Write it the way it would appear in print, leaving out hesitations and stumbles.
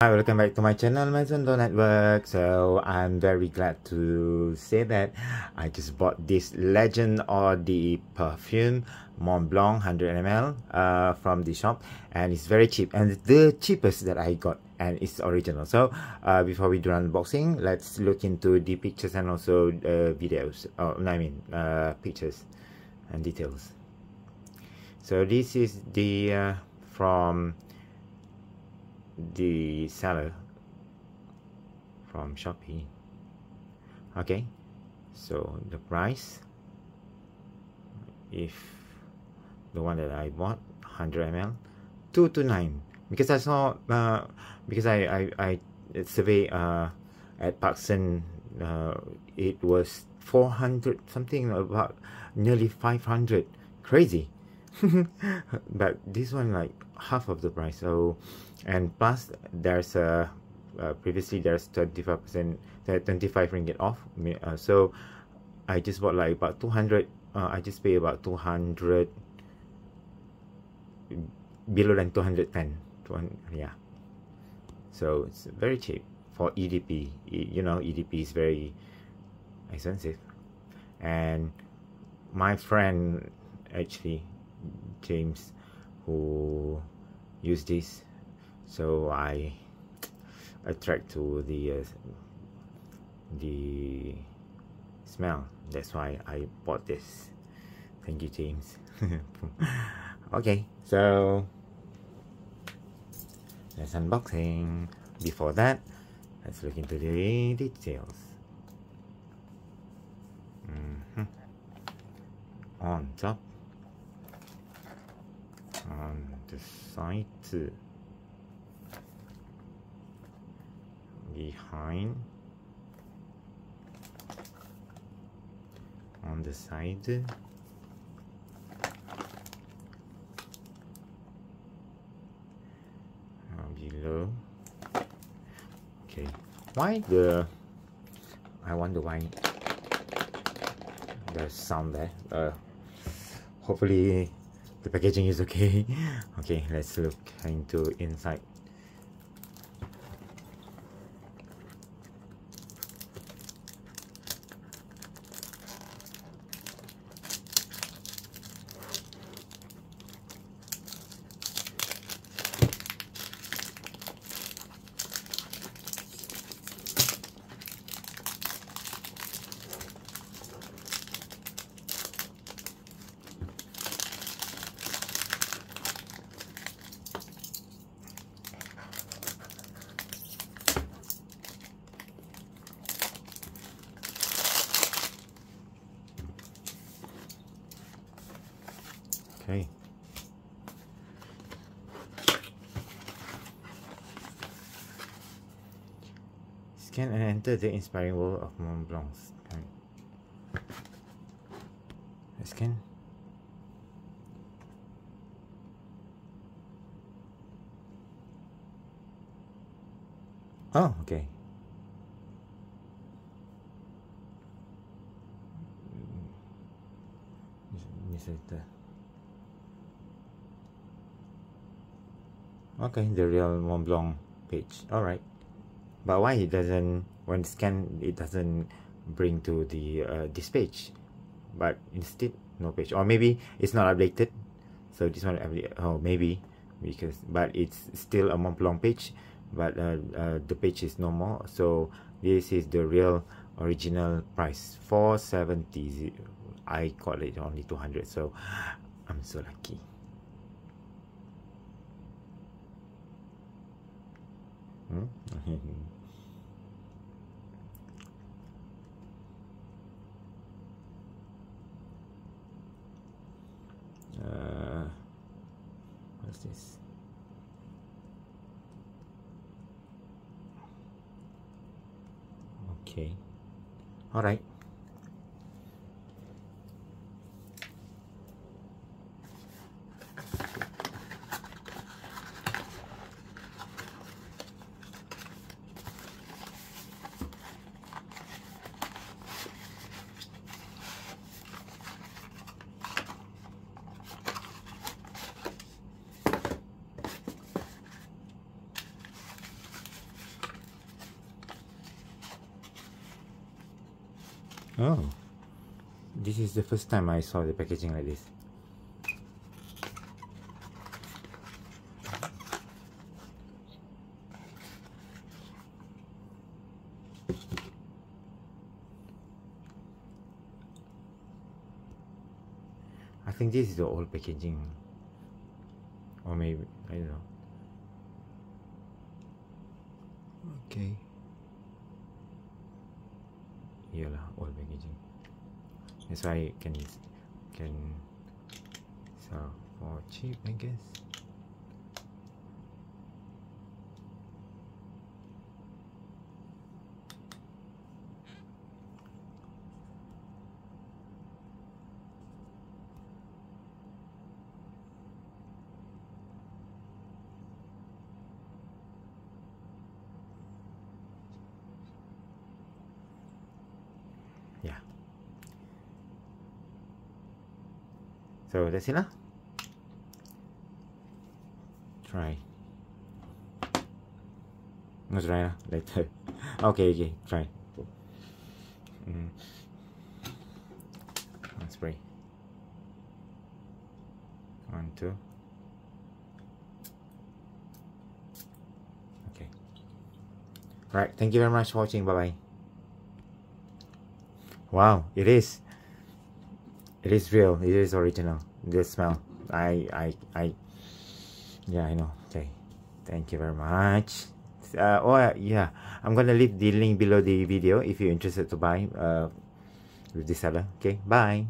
Hi, welcome back to my channel, Maison.network. So I'm very glad to say that I just bought this Legend or the perfume Montblanc 100 ml from the shop, and it's very cheap and the cheapest that I got, and it's original. So before we do unboxing, let's look into the pictures and also videos. Pictures and details. So this is the from the seller from Shopee. Okay, so the price, if the one that I bought 100 ml 229, because I saw because I survey at Parkson, it was 400 something, about nearly 500, crazy. But this one like half of the price. So, and plus there's a previously there's 25% 25 ringgit off, so I just bought like about 200. I just pay about 200, below than 210, 200, yeah. So it's very cheap for EDP. You know, EDP is very expensive, and my friend, actually James, who used this, so I attract to the smell. That's why I bought this. Thank you, James. Okay, so let's unboxing. Before that, let's look into the details. On top, on the side, behind, on the side, below. Okay, why the, I wonder why there's sound there. Hopefully the packaging is okay. Okay, let's look into inside. Okay. Scan and enter the inspiring world of Montblanc. Scan. Oh, okay. This is the, okay, the real Montblanc page. All right, but why it doesn't, when scan, it doesn't bring to the this page, but instead no page? Or maybe it's not updated, so this one, oh maybe, because, but it's still a Montblanc page, but the page is no more. So this is the real original price, 470. I got it only 200, so I'm so lucky. What's this? Okay, all right. Oh, this is the first time I saw the packaging like this. I think this is the old packaging, or maybe, I don't know. Okay. Iyalah, old packaging. That's why can sell for cheap, I guess. Yeah. So that's it lah. Try. No, try lah later. Okay, try. Spray. 1, 2. Okay. Right. Thank you very much for watching. Bye bye. Wow, it is real. It is original. The smell. Yeah, I know. Okay. Thank you very much. Yeah, I'm gonna leave the link below the video if you're interested to buy with this seller. Okay, bye.